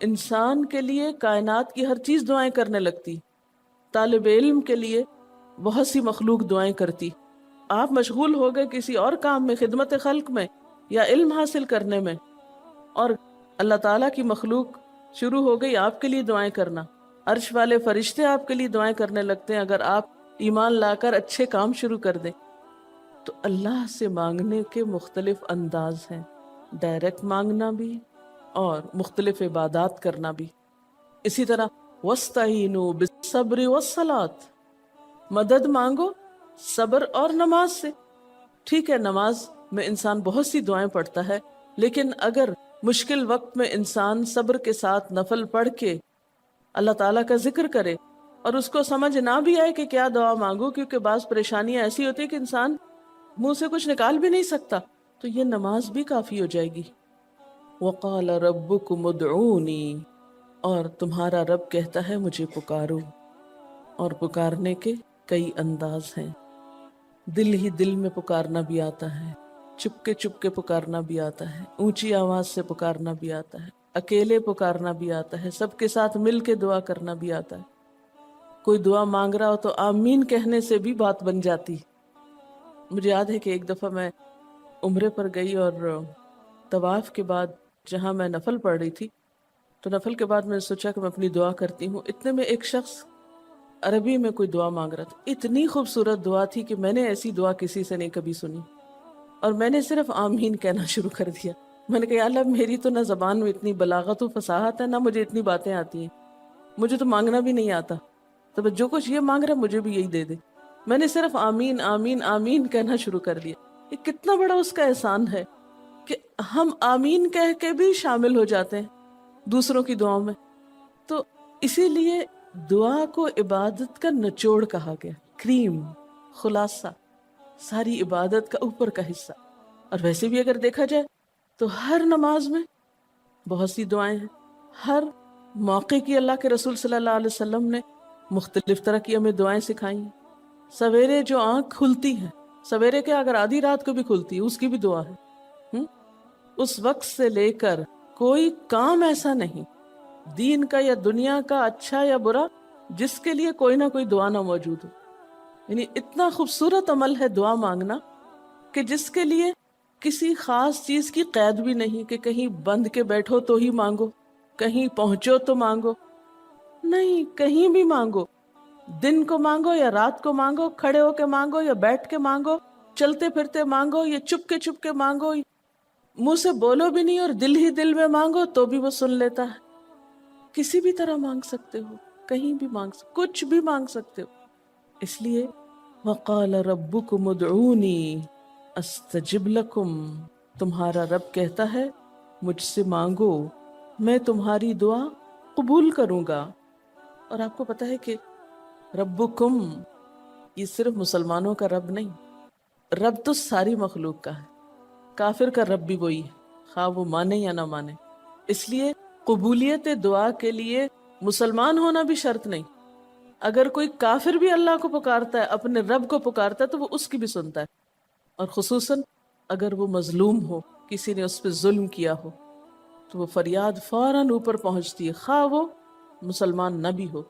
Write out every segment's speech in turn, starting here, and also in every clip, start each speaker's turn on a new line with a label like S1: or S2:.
S1: انسان کے لیے کائنات کی ہر چیز دعائیں کرنے لگتی، طالب علم کے لیے بہت سی مخلوق دعائیں کرتی. آپ مشغول ہو گئے کسی اور کام میں، خدمت خلق میں یا علم حاصل کرنے میں، اور اللہ تعالیٰ کی مخلوق شروع ہو گئی آپ کے لیے دعائیں کرنا. عرش والے فرشتے آپ کے لیے دعائیں کرنے لگتے ہیں اگر آپ ایمان لا کر اچھے کام شروع کر دیں. تو اللہ سے مانگنے کے مختلف انداز ہیں، ڈائریکٹ مانگنا بھی اور مختلف عبادات کرنا بھی. اسی طرح وَاسْتَعِینُوا بِالصَّبْرِ وَالصَّلَاةِ، مدد مانگو صبر اور نماز سے. ٹھیک ہے، نماز میں انسان بہت سی دعائیں پڑھتا ہے، لیکن اگر مشکل وقت میں انسان صبر کے ساتھ نفل پڑھ کے اللہ تعالیٰ کا ذکر کرے اور اس کو سمجھ نہ بھی آئے کہ کیا دعا مانگو، کیونکہ بعض پریشانیاں ایسی ہوتی ہیں کہ انسان منہ سے کچھ نکال بھی نہیں سکتا، تو یہ نماز بھی کافی ہو جائے گی. وَقَالَ رَبُّكُمُ ادْعُونِي، اور تمہارا رب کہتا ہے مجھے پکارو. اور پکارنے کے کئی انداز ہیں. دل ہی دل میں پکارنا بھی آتا ہے، چپ کے پکارنا بھی آتا ہے، اونچی آواز سے پکارنا بھی آتا ہے، اکیلے پکارنا بھی آتا ہے، سب کے ساتھ مل کے دعا کرنا بھی آتا ہے. کوئی دعا مانگ رہا ہو تو آمین کہنے سے بھی بات بن جاتی. مجھے یاد ہے کہ ایک دفعہ میں عمرے پر گئی اور طواف کے بعد جہاں میں نفل پڑھ رہی تھی، تو نفل کے بعد میں نے سوچا کہ میں اپنی دعا کرتی ہوں. اتنے میں ایک شخص عربی میں کوئی دعا مانگ رہا تھا. اتنی خوبصورت دعا تھی کہ میں نے ایسی دعا کسی سے نہیں کبھی سنی، اور میں نے صرف آمین کہنا شروع کر دیا. میں نے کہا یا اللہ، میری تو نہ زبان میں اتنی بلاغت و فصاحت ہے، نہ مجھے اتنی باتیں آتی ہیں، مجھے تو مانگنا بھی نہیں آتا، تو بس جو کچھ یہ مانگ رہا ہے مجھے بھی یہی دے دے. میں نے صرف آمین آمین آمین کہنا شروع کر دیا. یہ کتنا بڑا اس کا احسان ہے کہ ہم آمین کہہ کے بھی شامل ہو جاتے ہیں دوسروں کی دعاؤں میں. تو اسی لیے دعا کو عبادت کا نچوڑ کہا گیا، کریم، خلاصہ، ساری عبادت کا اوپر کا حصہ. اور ویسے بھی اگر دیکھا جائے تو ہر نماز میں بہت سی دعائیں ہیں. ہر موقع کی اللہ کے رسول صلی اللہ علیہ وسلم نے مختلف طرح کی ہمیں دعائیں سکھائی ہیں. سویرے جو آنکھ کھلتی ہے، سویرے کے اگر آدھی رات کو بھی کھلتی ہے، اس کی بھی دعا ہے. اس وقت سے لے کر کوئی کام ایسا نہیں دین کا یا دنیا کا، اچھا یا برا، جس کے لیے کوئی نہ کوئی دعا نہ موجود ہو. یعنی اتنا خوبصورت عمل ہے دعا مانگنا کہ جس کے لیے کسی خاص چیز کی قید بھی نہیں کہ کہیں بند کے بیٹھو تو ہی مانگو، کہیں پہنچو تو مانگو. نہیں، کہیں بھی مانگو، دن کو مانگو یا رات کو مانگو، کھڑے ہو کے مانگو یا بیٹھ کے مانگو، چلتے پھرتے مانگو یا چپ کے مانگو، منہ سے بولو بھی نہیں اور دل ہی دل میں مانگو تو بھی وہ سن لیتا ہے. کسی بھی طرح مانگ سکتے ہو، کہیں بھی مانگ سکتے، کچھ بھی مانگ سکتے ہو. اس لیے وَقَالَ رَبُّكُمُ ادْعُونِي أَسْتَجِبْ لَكُمْ، تمہارا رب کہتا ہے مجھ سے مانگو، میں تمہاری دعا قبول کروں گا. اور آپ کو پتا ہے کہ ربکم یہ صرف مسلمانوں کا رب نہیں، رب تو ساری مخلوق کا ہے. کافر کا رب بھی وہی ہے، خواہ وہ مانے یا نہ مانے. اس لیے قبولیت دعا کے لیے مسلمان ہونا بھی شرط نہیں. اگر کوئی کافر بھی اللہ کو پکارتا ہے، اپنے رب کو پکارتا ہے، تو وہ اس کی بھی سنتا ہے. اور خصوصاً اگر وہ مظلوم ہو، کسی نے اس پہ ظلم کیا ہو، تو وہ فریاد فوراً اوپر پہنچتی ہے، خواہ وہ مسلمان نہ بھی ہو.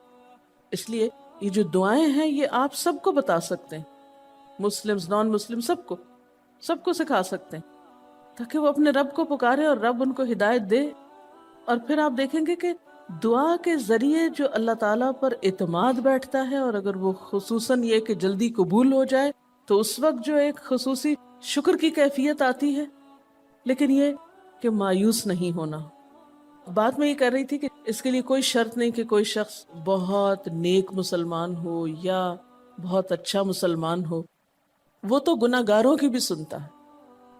S1: اس لیے یہ جو دعائیں ہیں یہ آپ سب کو بتا سکتے ہیں، مسلم نان مسلم سب کو سکھا سکتے ہیں، تاکہ وہ اپنے رب کو پکارے اور رب ان کو ہدایت دے. اور پھر آپ دیکھیں گے کہ دعا کے ذریعے جو اللہ تعالیٰ پر اعتماد بیٹھتا ہے، اور اگر وہ خصوصاً یہ کہ جلدی قبول ہو جائے، تو اس وقت جو ایک خصوصی شکر کی کیفیت آتی ہے. لیکن یہ کہ مایوس نہیں ہونا. بات میں یہ کر رہی تھی کہ اس کے لیے کوئی شرط نہیں کہ کوئی شخص بہت نیک مسلمان ہو یا بہت اچھا مسلمان ہو، وہ تو گناہ گاروں کی بھی سنتا ہے.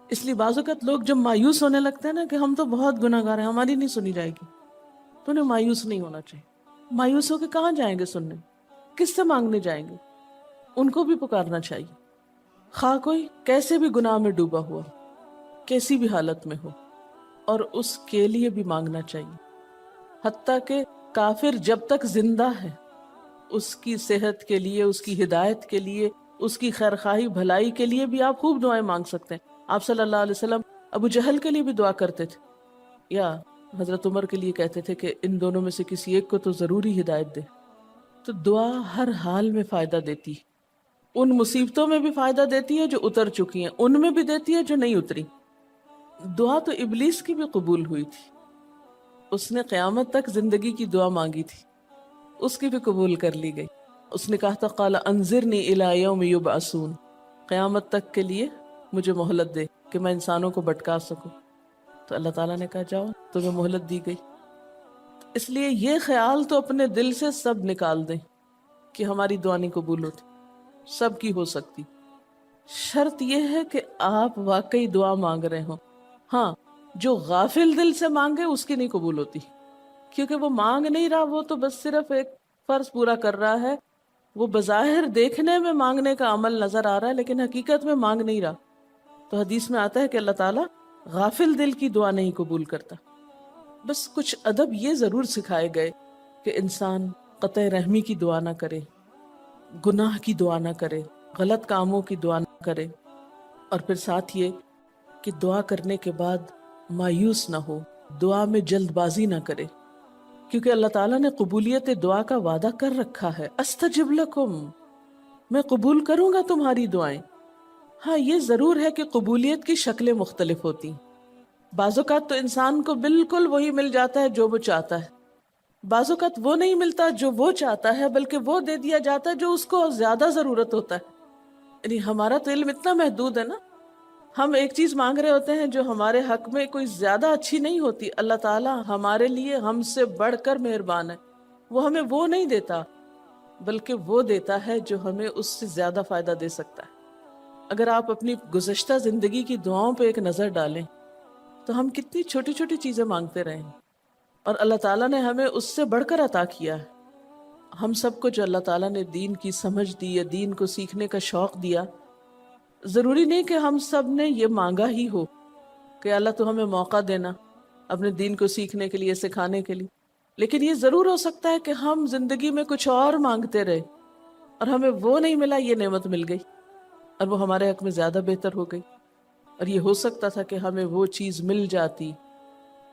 S1: اس لیے بعض اوقات لوگ جب مایوس ہونے لگتے ہیں نا کہ ہم تو بہت گناہ گار ہیں، ہماری نہیں سنی جائے گی، تو انہیں مایوس نہیں ہونا چاہیے. مایوس ہو کے کہاں جائیں گے سننے؟ کس سے مانگنے جائیں گے؟ ان کو بھی پکارنا چاہیے، خواہ کوئی کیسے بھی گناہ میں ڈوبا ہوا، کیسی بھی حالت میں ہو، اور اس کے لیے بھی مانگنا چاہیے. حتیٰ کہ کافر جب تک زندہ ہے، اس کی صحت کے لیے، اس کی ہدایت کے لیے، اس کی خیرخواہی بھلائی کے لیے بھی آپ خوب دعائیں مانگ سکتے ہیں. آپ صلی اللہ علیہ وسلم ابو جہل کے لیے بھی دعا کرتے تھے، یا حضرت عمر کے لیے کہتے تھے کہ ان دونوں میں سے کسی ایک کو تو ضروری ہدایت دے. تو دعا ہر حال میں فائدہ دیتی ہے. ان مصیبتوں میں بھی فائدہ دیتی ہے جو اتر چکی ہیں، ان میں بھی دیتی ہے جو نہیں اتری. دعا تو ابلیس کی بھی قبول ہوئی تھی. اس نے قیامت تک زندگی کی دعا مانگی تھی، اس کی بھی قبول کر لی گئی. اس نے کہا تھا قال انظرنی الی یوم یبعثون، قیامت تک کے لیے مجھے مہلت دے کہ میں انسانوں کو بھٹکا سکوں. تو اللہ تعالیٰ نے کہا جاؤ، تمہیں مہلت دی گئی. اس لیے یہ خیال تو اپنے دل سے سب نکال دیں کہ ہماری دعا نہیں قبول ہوتی. سب کی ہو سکتی، شرط یہ ہے کہ آپ واقعی دعا مانگ رہے ہوں. ہاں، جو غافل دل سے مانگے اس کی نہیں قبول ہوتی، کیونکہ وہ مانگ نہیں رہا، وہ تو بس صرف ایک فرض پورا کر رہا ہے. وہ بظاہر دیکھنے میں مانگنے کا عمل نظر آ رہا ہے لیکن حقیقت میں مانگ نہیں رہا. تو حدیث میں آتا ہے کہ اللہ تعالیٰ غافل دل کی دعا نہیں قبول کرتا. بس کچھ ادب یہ ضرور سکھائے گئے کہ انسان قطع رحمی کی دعا نہ کرے، گناہ کی دعا نہ کرے، غلط کاموں کی دعا نہ کرے، اور پھر ساتھ یہ کہ دعا کرنے کے بعد مایوس نہ ہو، دعا میں جلد بازی نہ کرے، کیونکہ اللہ تعالیٰ نے قبولیت دعا کا وعدہ کر رکھا ہے. استجب لکم، میں قبول کروں گا تمہاری دعائیں. ہاں، یہ ضرور ہے کہ قبولیت کی شکلیں مختلف ہوتی. بعض اوقات تو انسان کو بالکل وہی مل جاتا ہے جو وہ چاہتا ہے، بعض اوقات وہ نہیں ملتا جو وہ چاہتا ہے، بلکہ وہ دے دیا جاتا ہے جو اس کو زیادہ ضرورت ہوتا ہے. یعنی ہمارا تو علم اتنا محدود ہے نا، ہم ایک چیز مانگ رہے ہوتے ہیں جو ہمارے حق میں کوئی زیادہ اچھی نہیں ہوتی. اللہ تعالیٰ ہمارے لیے ہم سے بڑھ کر مہربان ہے، وہ ہمیں وہ نہیں دیتا بلکہ وہ دیتا ہے جو ہمیں اس سے زیادہ فائدہ دے سکتا ہے. اگر آپ اپنی گزشتہ زندگی کی دعاؤں پہ ایک نظر ڈالیں تو ہم کتنی چھوٹی چھوٹی چیزیں مانگتے رہے ہیں، اور اللہ تعالیٰ نے ہمیں اس سے بڑھ کر عطا کیا ہے. ہم سب کو جو اللہ تعالیٰ نے دین کی سمجھ دی یا دین کو سیکھنے کا شوق دیا، ضروری نہیں کہ ہم سب نے یہ مانگا ہی ہو کہ اللہ تو ہمیں موقع دینا اپنے دین کو سیکھنے کے لیے، سکھانے کے لیے. لیکن یہ ضرور ہو سکتا ہے کہ ہم زندگی میں کچھ اور مانگتے رہے اور ہمیں وہ نہیں ملا، یہ نعمت مل گئی اور وہ ہمارے حق میں زیادہ بہتر ہو گئی. اور یہ ہو سکتا تھا کہ ہمیں وہ چیز مل جاتی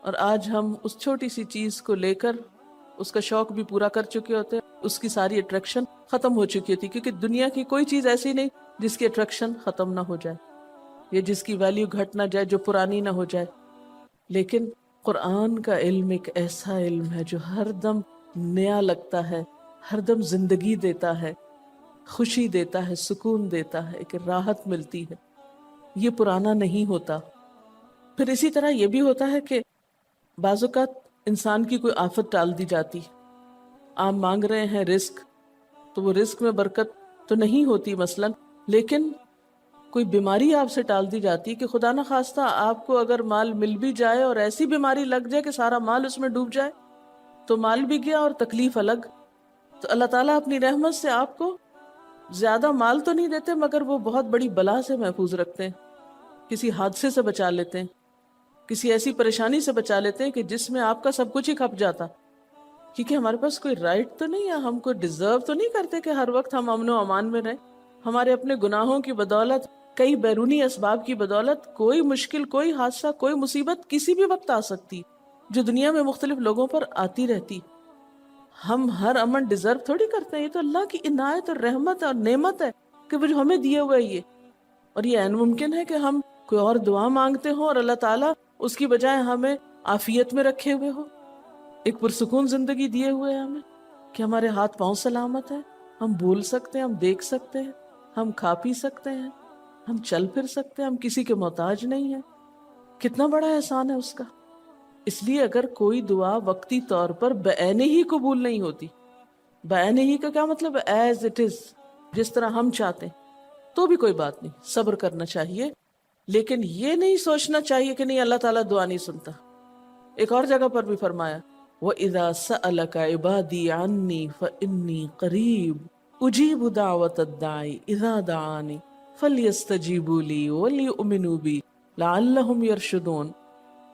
S1: اور آج ہم اس چھوٹی سی چیز کو لے کر اس کا شوق بھی پورا کر چکے ہوتے، اس کی ساری اٹریکشن ختم ہو چکی ہوتی. کیونکہ دنیا کی کوئی چیز ایسی نہیں جس کی اٹریکشن ختم نہ ہو جائے یا جس کی ویلیو گھٹ نہ جائے، جو پرانی نہ ہو جائے. لیکن قرآن کا علم ایک ایسا علم ہے جو ہر دم نیا لگتا ہے، ہر دم زندگی دیتا ہے، خوشی دیتا ہے، سکون دیتا ہے، ایک راحت ملتی ہے. یہ پرانا نہیں ہوتا. پھر اسی طرح یہ بھی ہوتا ہے کہ بعض اوقات انسان کی کوئی آفت ٹال دی جاتی. آپ مانگ رہے ہیں رزق، تو وہ رزق میں برکت تو نہیں ہوتی مثلاً، لیکن کوئی بیماری آپ سے ٹال دی جاتی کہ خدا نہ خواستہ آپ کو اگر مال مل بھی جائے اور ایسی بیماری لگ جائے کہ سارا مال اس میں ڈوب جائے، تو مال بھی گیا اور تکلیف الگ. تو اللہ تعالیٰ اپنی رحمت سے آپ کو زیادہ مال تو نہیں دیتے، مگر وہ بہت بڑی بلا سے محفوظ رکھتے ہیں، کسی حادثے سے بچا لیتے ہیں، کسی ایسی پریشانی سے بچا لیتے ہیں کہ جس میں آپ کا سب کچھ ہی کھپ جاتا. کیونکہ ہمارے پاس کوئی رائٹ تو نہیں ہے، ہم کو ڈیزرو تو نہیں کرتے کہ ہر وقت ہم امن و امان میں رہیں. ہمارے اپنے گناہوں کی بدولت، کئی بیرونی اسباب کی بدولت کوئی مشکل، کوئی حادثہ، کوئی مصیبت کسی بھی وقت آ سکتی جو دنیا میں مختلف لوگوں پر آتی رہتی. ہم ہر امن ڈیزرو تھوڑی کرتے ہیں، یہ تو اللہ کی عنایت اور رحمت اور نعمت ہے کہ وہ جو ہمیں دیے ہوئے یہ. اور یہ عین ممکن ہے کہ ہم کوئی اور دعا مانگتے ہوں اور اللہ تعالیٰ اس کی بجائے ہمیں عافیت میں رکھے ہوئے ہو، ایک پرسکون زندگی دیے ہوئے ہیں ہمیں، کہ ہمارے ہاتھ پاؤں سلامت ہیں، ہم بول سکتے ہیں، ہم دیکھ سکتے ہیں، ہم کھا پی سکتے ہیں، ہم چل پھر سکتے ہیں، ہم کسی کے محتاج نہیں ہیں. کتنا بڑا احسان ہے اس کا. اس لیے اگر کوئی دعا وقتی طور پر بعینہ ہی قبول نہیں ہوتی، بعینہ ہی کا کیا مطلب ہے؟ ایز اٹ از، جس طرح ہم چاہتے ہیں، تو بھی کوئی بات نہیں، صبر کرنا چاہیے. لیکن یہ نہیں سوچنا چاہیے کہ نہیں اللہ تعالیٰ دعا نہیں سنتا. ایک اور جگہ پر بھی فرمایا وَإِذَا سَأَلَكَ عِبَادِي عَنِّي فَإِنِّي قَرِيبٌ أُجِيبُ دَعْوَةَ الدَّاعِ إِذَا دَعَانِ فَلْيَسْتَجِيبُوا لِي وَلْيُؤْمِنُوا بِي لَعَلَّهُمْ يَرْشُدُونَ.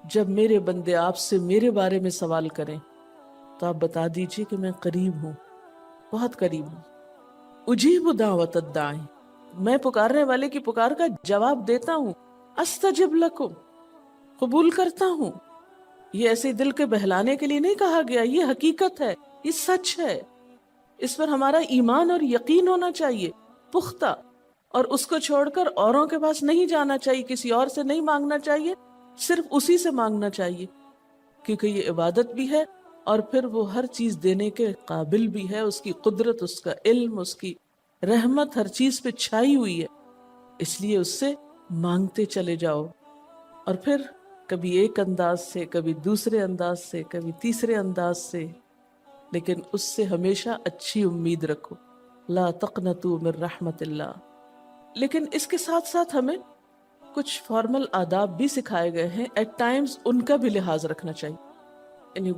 S1: جب میرے بندے آپ سے میرے بارے میں سوال کریں تو آپ بتا دیجئے کہ میں قریب ہوں، بہت قریب ہوں. اجیب دعوت الداعی، میں پکارنے والے کی پکار کا جواب دیتا ہوں. استجب لکم، قبول کرتا ہوں. یہ ایسے دل کے بہلانے کے لیے نہیں کہا گیا، یہ حقیقت ہے، یہ سچ ہے، اس پر ہمارا ایمان اور یقین ہونا چاہیے پختہ، اور اس کو چھوڑ کر اوروں کے پاس نہیں جانا چاہیے، کسی اور سے نہیں مانگنا چاہیے، صرف اسی سے مانگنا چاہیے، کیونکہ یہ عبادت بھی ہے اور پھر وہ ہر چیز دینے کے قابل بھی ہے، اس کی قدرت، اس کا علم، اس کی رحمت ہر چیز پہ چھائی ہوئی ہے، اس لیے اس سے مانگتے چلے جاؤ، اور پھر کبھی ایک انداز سے، کبھی دوسرے انداز سے، کبھی تیسرے انداز سے، لیکن اس سے ہمیشہ اچھی امید رکھو، لا تقنطوا من رحمت اللہ۔ لیکن اس کے ساتھ ساتھ ہمیں کچھ فارمل آداب بھی سکھائے گئے ہیں، ایٹ ٹائمز ان کا بھی لحاظ رکھنا چاہیے، یعنی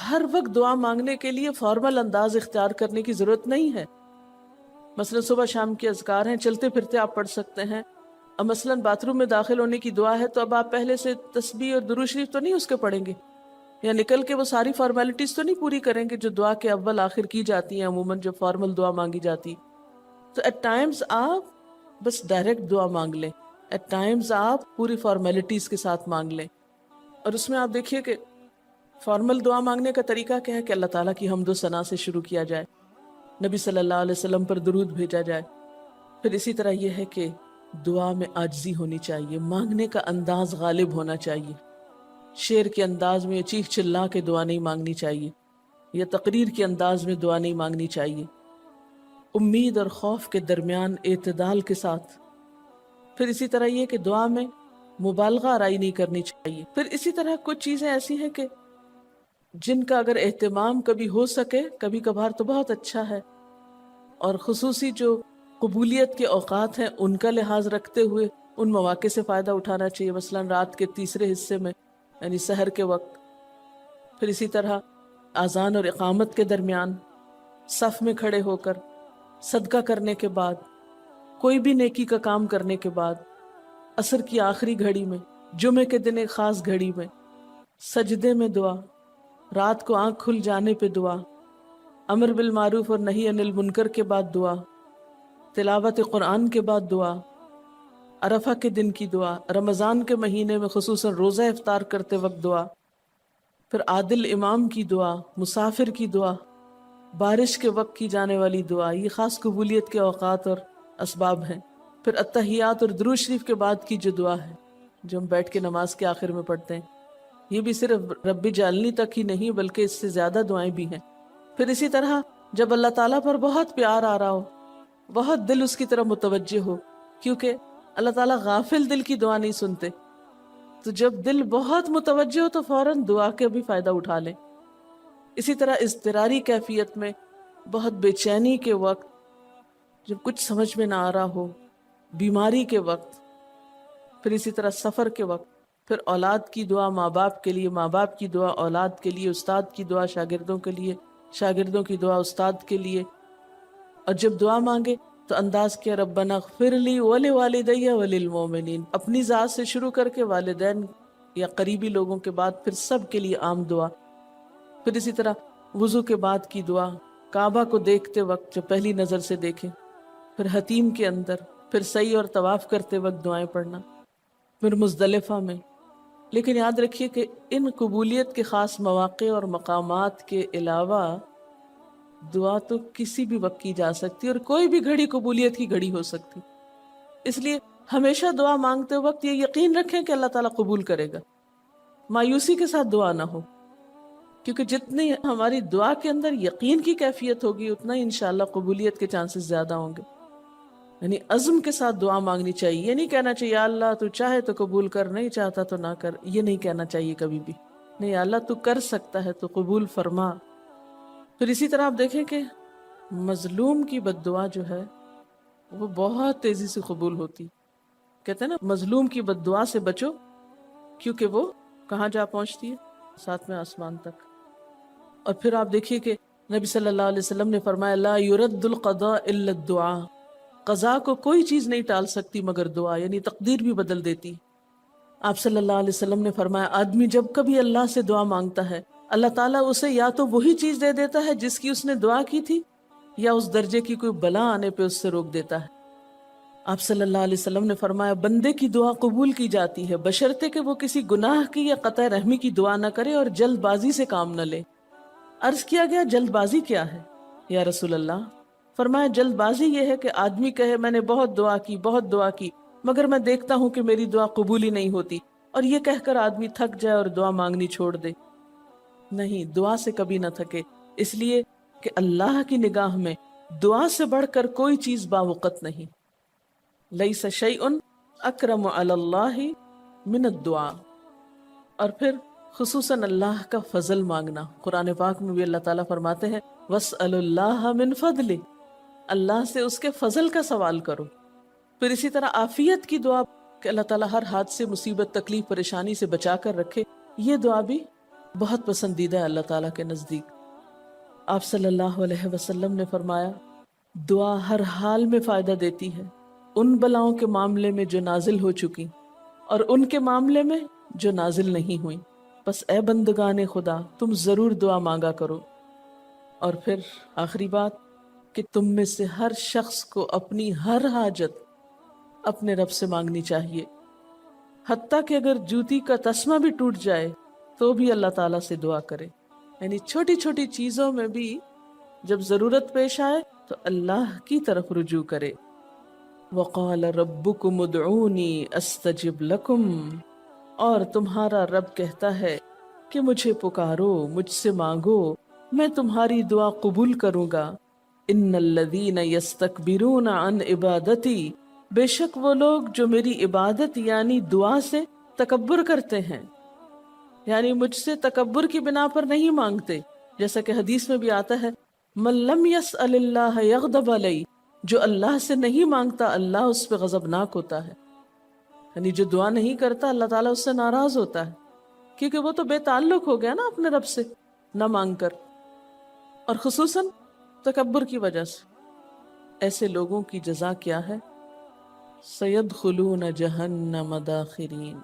S1: ہر وقت دعا مانگنے کے لیے فارمل انداز اختیار کرنے کی ضرورت نہیں ہے۔ مثلا صبح شام کے اذکار ہیں، چلتے پھرتے آپ پڑھ سکتے ہیں، اب مثلا باتھ روم میں داخل ہونے کی دعا ہے تو اب آپ پہلے سے تسبیح اور درود شریف تو نہیں اس کے پڑھیں گے، یا نکل کے وہ ساری فارمیلٹیز تو نہیں پوری کریں گے جو دعا کے اول آخر کی جاتی ہیں عموماً جب فارمل دعا مانگی جاتی۔ تو ایٹ ٹائمز آپ بس ڈائریکٹ دعا مانگ لیں، ایٹ ٹائمز آپ پوری فارمیلٹیز کے ساتھ مانگ لیں، اور اس میں آپ دیکھیے کہ فارمل دعا مانگنے کا طریقہ کیا ہے کہ اللہ تعالیٰ کی حمد و ثنا سے شروع کیا جائے، نبی صلی اللہ علیہ وسلم پر درود بھیجا جائے، پھر اسی طرح یہ ہے کہ دعا میں عاجزی ہونی چاہیے، مانگنے کا انداز غالب ہونا چاہیے، شعر کے انداز میں چیخ چلا کے دعا نہیں مانگنی چاہیے، یا تقریر کے انداز میں دعا نہیں مانگنی چاہیے، امید اور خوف کے درمیان اعتدال کے ساتھ، پھر اسی طرح یہ کہ دعا میں مبالغہ آرائی نہیں کرنی چاہیے، پھر اسی طرح کچھ چیزیں ایسی ہیں کہ جن کا اگر اہتمام کبھی ہو سکے کبھی کبھار تو بہت اچھا ہے، اور خصوصی جو قبولیت کے اوقات ہیں ان کا لحاظ رکھتے ہوئے ان مواقع سے فائدہ اٹھانا چاہیے، مثلا رات کے تیسرے حصے میں یعنی سحر کے وقت، پھر اسی طرح اذان اور اقامت کے درمیان، صف میں کھڑے ہو کر، صدقہ کرنے کے بعد، کوئی بھی نیکی کا کام کرنے کے بعد، عصر کی آخری گھڑی میں، جمعے کے دن ایک خاص گھڑی میں، سجدے میں دعا، رات کو آنکھ کھل جانے پہ دعا، امر بالمعروف اور نہی عن المنکر کے بعد دعا، تلاوت قرآن کے بعد دعا، عرفہ کے دن کی دعا، رمضان کے مہینے میں خصوصاً روزہ افطار کرتے وقت دعا، پھر عادل امام کی دعا، مسافر کی دعا، بارش کے وقت کی جانے والی دعا، یہ خاص قبولیت کے اوقات اور اسباب ہیں، پھر التحیات اور درود شریف کے بعد کی جو دعا ہے جو ہم بیٹھ کے نماز کے آخر میں پڑھتے ہیں، یہ بھی صرف رب جعلنی تک ہی نہیں بلکہ اس سے زیادہ دعائیں بھی ہیں۔ پھر اسی طرح جب اللہ تعالیٰ پر بہت پیار آ رہا ہو، بہت دل اس کی طرف متوجہ ہو، کیونکہ اللہ تعالیٰ غافل دل کی دعا نہیں سنتے، تو جب دل بہت متوجہ ہو تو فوراً دعا کے بھی فائدہ اٹھا لیں۔ اسی طرح اضطراری کیفیت میں، بہت بے چینی کے وقت، جب کچھ سمجھ میں نہ آ رہا ہو، بیماری کے وقت، پھر اسی طرح سفر کے وقت، پھر اولاد کی دعا ماں باپ کے لیے، ماں باپ کی دعا اولاد کے لیے، استاد کی دعا شاگردوں کے لیے، شاگردوں کی دعا استاد کے لیے، اور جب دعا مانگے تو انداز کیا ربنا اغفر لی ولوالدی وللمؤمنین، اپنی ذات سے شروع کر کے والدین یا قریبی لوگوں کے بعد پھر سب کے لیے عام دعا، پھر اسی طرح وضو کے بعد کی دعا، کعبہ کو دیکھتے وقت جو پہلی نظر سے دیکھیں، پھر حتیم کے اندر، پھر سعی اور طواف کرتے وقت دعائیں پڑھنا، پھر مزدلفہ میں۔ لیکن یاد رکھیے کہ ان قبولیت کے خاص مواقع اور مقامات کے علاوہ دعا تو کسی بھی وقت کی جا سکتی اور کوئی بھی گھڑی قبولیت کی گھڑی ہو سکتی، اس لیے ہمیشہ دعا مانگتے وقت یہ یقین رکھیں کہ اللہ تعالیٰ قبول کرے گا، مایوسی کے ساتھ دعا نہ ہو، کیونکہ جتنی ہماری دعا کے اندر یقین کی کیفیت ہوگی اتنا ہی انشاءاللہ قبولیت کے چانسز زیادہ ہوں گے۔ یعنی عزم کے ساتھ دعا مانگنی چاہیے، یہ نہیں کہنا چاہیے یا اللہ تو چاہے تو قبول کر، نہیں چاہتا تو نہ کر، یہ نہیں کہنا چاہیے کبھی بھی، نہیں یا اللہ تو کر سکتا ہے تو قبول فرما۔ پھر اسی طرح آپ دیکھیں کہ مظلوم کی بد دعا جو ہے وہ بہت تیزی سے قبول ہوتی، کہتے ہیں نا مظلوم کی بد دعا سے بچو کیونکہ وہ کہاں جا پہنچتی ہے؟ ساتویں آسمان تک۔ اور پھر آپ دیکھیے کہ نبی صلی اللہ علیہ وسلم نے فرمایا لا يرد القضاء الا الدعاء، قضاء کو کوئی چیز نہیں ٹال سکتی مگر دعا، یعنی تقدیر بھی بدل دیتی۔ آپ صلی اللہ علیہ وسلم نے فرمایا آدمی جب کبھی اللہ سے دعا مانگتا ہے اللہ تعالیٰ اسے یا تو وہی چیز دے دیتا ہے جس کی اس نے دعا کی تھی، یا اس درجے کی کوئی بلا آنے پہ اس سے روک دیتا ہے۔ آپ صلی اللہ علیہ وسلم نے فرمایا بندے کی دعا قبول کی جاتی ہے بشرطے کہ وہ کسی گناہ کی یا قطع رحمی کی دعا نہ کرے اور جلد بازی سے کام نہ لے۔ عرض کیا گیا جلد بازی کیا ہے یا رسول اللہ؟ فرمایا جلد بازی یہ ہے کہ آدمی کہے میں نے بہت دعا کی مگر میں دیکھتا ہوں کہ میری دعا قبول ہی نہیں ہوتی، اور یہ کہہ کر آدمی تھک جائے اور دعا مانگنی چھوڑ دے۔ نہیں، دعا سے کبھی نہ تھکے، اس لیے کہ اللہ کی نگاہ میں دعا سے بڑھ کر کوئی چیز باوقت نہیں۔ لیس شیء اکرم علی اللہ من الدعاء۔ اور پھر خصوصاً اللہ کا فضل مانگنا، قرآن پاک میں بھی اللہ تعالیٰ فرماتے ہیں وَاسْأَلُوا اللَّهَ مِنْ فَضْلِهِ، اللہ سے اس کے فضل کا سوال کرو۔ پھر اسی طرح عافیت کی دعا کہ اللہ تعالیٰ ہر حادثے مصیبت تکلیف پریشانی سے بچا کر رکھے، یہ دعا بھی بہت پسندیدہ ہے اللہ تعالیٰ کے نزدیک۔ آپ صلی اللہ علیہ وسلم نے فرمایا دعا ہر حال میں فائدہ دیتی ہے، ان بلاؤں کے معاملے میں جو نازل ہو چکی اور ان کے معاملے میں جو نازل نہیں ہوئی۔ بس اے بندگان خدا تم ضرور دعا مانگا کرو۔ اور پھر آخری بات کہ تم میں سے ہر شخص کو اپنی ہر حاجت اپنے رب سے مانگنی چاہیے، حتیٰ کہ اگر جوتی کا تسمہ بھی ٹوٹ جائے تو بھی اللہ تعالیٰ سے دعا کرے۔ یعنی چھوٹی چھوٹی چیزوں میں بھی جب ضرورت پیش آئے تو اللہ کی طرف رجوع کرے۔ وَقَالَ رَبُّكُمُ ادْعُونِي أَسْتَجِبْ لَكُمْ، اور تمہارا رب کہتا ہے کہ مجھے پکارو، مجھ سے مانگو، میں تمہاری دعا قبول کروں گا۔ ان الذین یستکبرون عن عبادتی، بے شک وہ لوگ جو میری عبادت یعنی دعا سے تکبر کرتے ہیں، یعنی مجھ سے تکبر کی بنا پر نہیں مانگتے، جیسا کہ حدیث میں بھی آتا ہے من لم یسأل اللہ یغضب علیہ، جو اللہ سے نہیں مانگتا اللہ اس پہ غضبناک ہوتا ہے۔ یعنی جو دعا نہیں کرتا اللہ تعالیٰ اس سے ناراض ہوتا ہے، کیونکہ وہ تو بے تعلق ہو گیا نا اپنے رب سے نہ مانگ کر، اور خصوصاً تکبر کی وجہ سے۔ ایسے لوگوں کی جزا کیا ہے؟ سیدخلون جہنم داخرین،